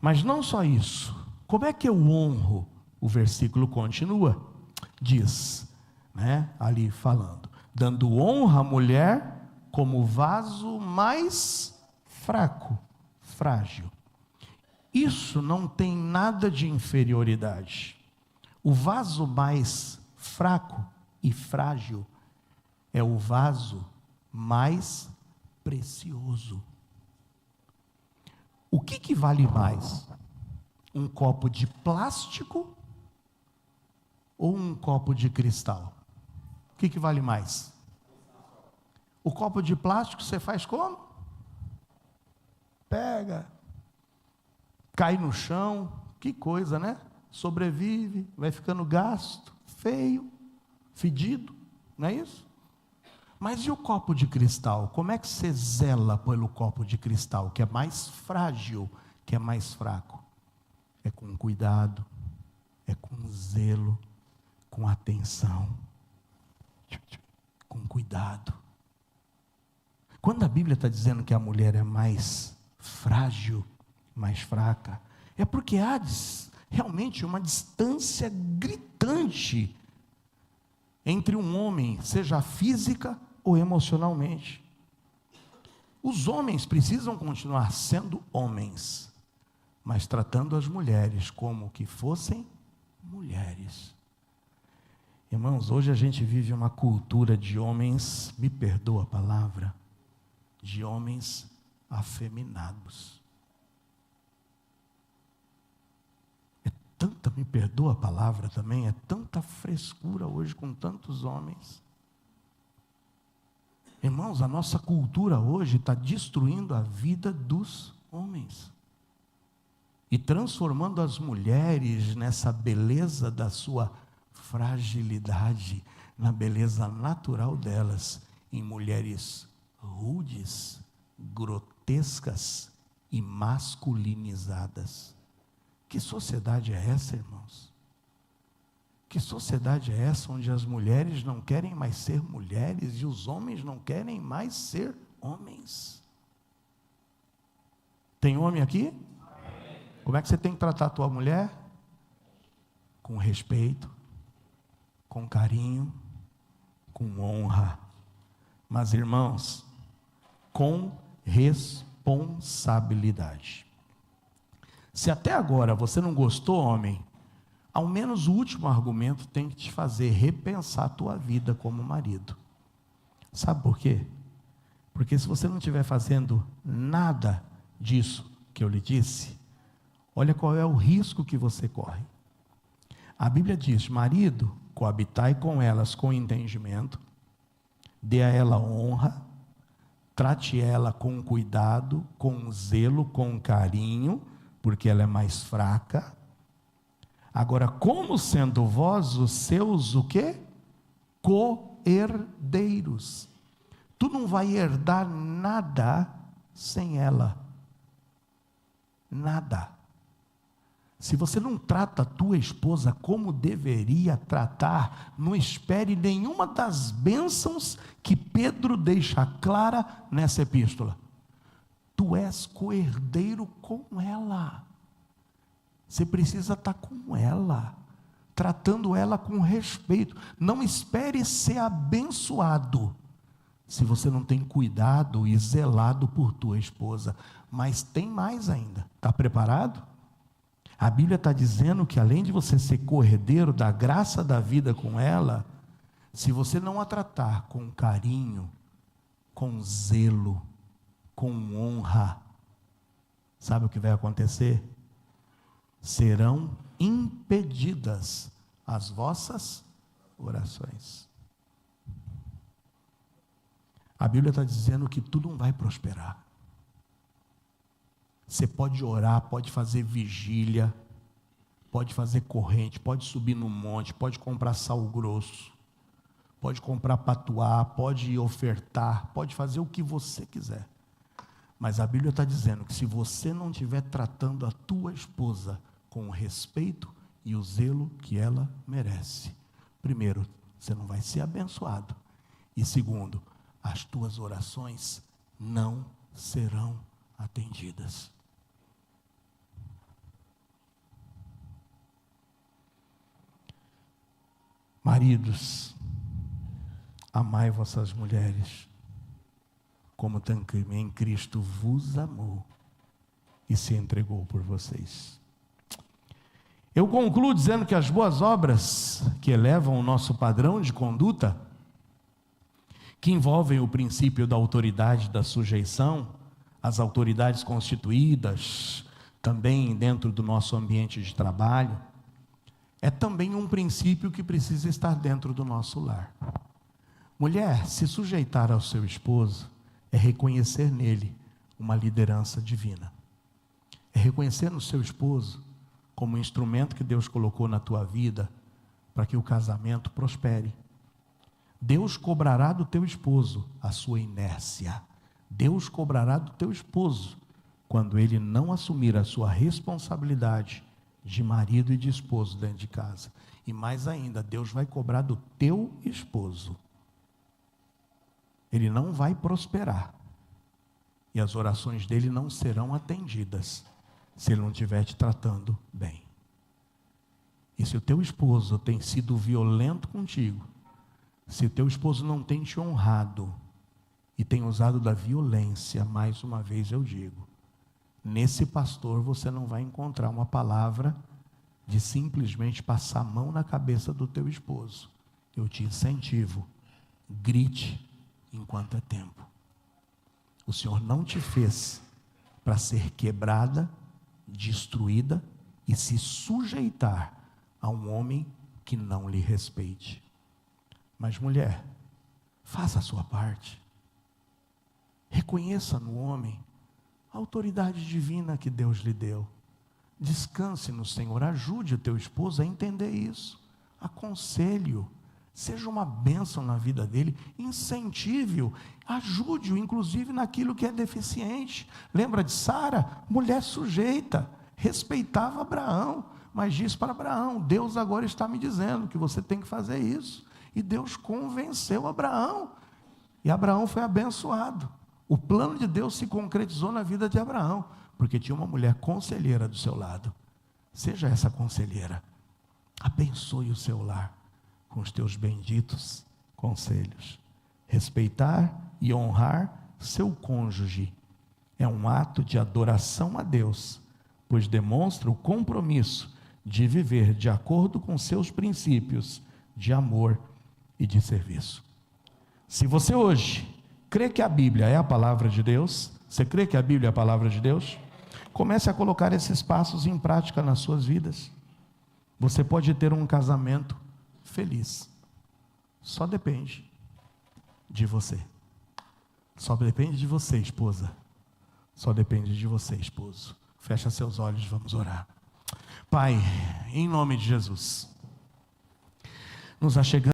Mas não só isso. Como é que eu honro? O versículo continua. Diz, ali falando, dando honra à mulher como vaso mais fraco, frágil. Isso não tem nada de inferioridade. O vaso mais fraco e frágil é o vaso mais precioso. O que vale mais? Um copo de plástico ou um copo de cristal? O que vale mais? O copo de plástico você faz como? Pega, cai no chão, que coisa, né? Sobrevive, vai ficando gasto, feio, fedido, não é isso? Mas e o copo de cristal? Como é que você zela pelo copo de cristal, que é mais frágil, que é mais fraco? É com cuidado, é com zelo, com atenção, com cuidado. Quando a Bíblia está dizendo que a mulher é mais frágil, mais fraca, é porque há realmente uma distância gritante entre um homem, seja física ou emocionalmente. Os homens precisam continuar sendo homens, mas tratando as mulheres como que fossem mulheres. Irmãos, hoje a gente vive uma cultura de homens, me perdoa a palavra, de homens afeminados. Me perdoa a palavra também, é tanta frescura hoje com tantos homens. Irmãos, a nossa cultura hoje está destruindo a vida dos homens e transformando as mulheres nessa beleza da sua fragilidade, na beleza natural delas, em mulheres rudes, grotescas e masculinizadas. Que sociedade é essa, irmãos? Que sociedade é essa onde as mulheres não querem mais ser mulheres e os homens não querem mais ser homens? Tem homem aqui? Amém. Como é que você tem que tratar a tua mulher? Com respeito, com carinho, com honra. Mas, irmãos, com responsabilidade. Se até agora você não gostou, homem, ao menos o último argumento tem que te fazer repensar a tua vida como marido. Sabe por quê? Porque se você não estiver fazendo nada disso que eu lhe disse, olha qual é o risco que você corre. A Bíblia diz: marido, coabitai com elas com entendimento, dê a ela honra, trate ela com cuidado, com zelo, com carinho, porque ela é mais fraca. Agora, como sendo vós os seus, o quê? Co-herdeiros. Tu não vai herdar nada sem ela. Nada. Se você não trata a tua esposa como deveria tratar, não espere nenhuma das bênçãos que Pedro deixa clara nessa epístola. Tu és co-herdeiro com ela. Você precisa estar com ela, tratando ela com respeito. Não espere ser abençoado se você não tem cuidado e zelado por tua esposa. Mas tem mais ainda. Está preparado? A Bíblia está dizendo que além de você ser corredeiro da graça da vida com ela, se você não a tratar com carinho, com zelo, com honra, sabe o que vai acontecer? Serão impedidas as vossas orações. A Bíblia está dizendo que tu não vai prosperar. Você pode orar, pode fazer vigília, pode fazer corrente, pode subir no monte, pode comprar sal grosso, pode comprar patuá, pode ofertar, pode fazer o que você quiser. Mas a Bíblia está dizendo que se você não estiver tratando a tua esposa com o respeito e o zelo que ela merece, primeiro, você não vai ser abençoado. E segundo, as tuas orações não serão atendidas. Maridos, amai vossas mulheres, como também Cristo vos amou e se entregou por vocês. Eu concluo dizendo que as boas obras que elevam o nosso padrão de conduta, que envolvem o princípio da autoridade, da sujeição, as autoridades constituídas, também dentro do nosso ambiente de trabalho, é também um princípio que precisa estar dentro do nosso lar. Mulher, se sujeitar ao seu esposo é reconhecer nele uma liderança divina. É reconhecer no seu esposo como um instrumento que Deus colocou na tua vida para que o casamento prospere. Deus cobrará do teu esposo a sua inércia. Deus cobrará do teu esposo quando ele não assumir a sua responsabilidade de marido e de esposo dentro de casa. E mais ainda, Deus vai cobrar do teu esposo. Ele não vai prosperar. E as orações dele não serão atendidas se ele não estiver te tratando bem. E se o teu esposo tem sido violento contigo, se o teu esposo não tem te honrado e tem usado da violência, mais uma vez eu digo, nesse pastor você não vai encontrar uma palavra de simplesmente passar a mão na cabeça do teu esposo. Eu te incentivo, grite enquanto é tempo. O Senhor não te fez para ser quebrada, destruída e se sujeitar a um homem que não lhe respeite. Mas mulher, faça a sua parte. Reconheça no homem a autoridade divina que Deus lhe deu. Descanse no Senhor, ajude o teu esposo a entender isso. Aconselhe-o, seja uma bênção na vida dele, incentive-o, ajude-o, inclusive naquilo que é deficiente. Lembra de Sara? Mulher sujeita, respeitava Abraão, mas disse para Abraão: Deus agora está me dizendo que você tem que fazer isso. E Deus convenceu Abraão, e Abraão foi abençoado. O plano de Deus se concretizou na vida de Abraão, porque tinha uma mulher conselheira do seu lado. Seja essa conselheira, abençoe o seu lar com os teus benditos conselhos. Respeitar e honrar seu cônjuge é um ato de adoração a Deus, pois demonstra o compromisso de viver de acordo com seus princípios de amor e de serviço. Se você hoje crê que a Bíblia é a palavra de Deus, você crê que a Bíblia é a palavra de Deus? Comece a colocar esses passos em prática nas suas vidas. Você pode ter um casamento feliz. Só depende de você. Só depende de você, esposa. Só depende de você, esposo. Fecha seus olhos, vamos orar. Pai, em nome de Jesus, nos achegamos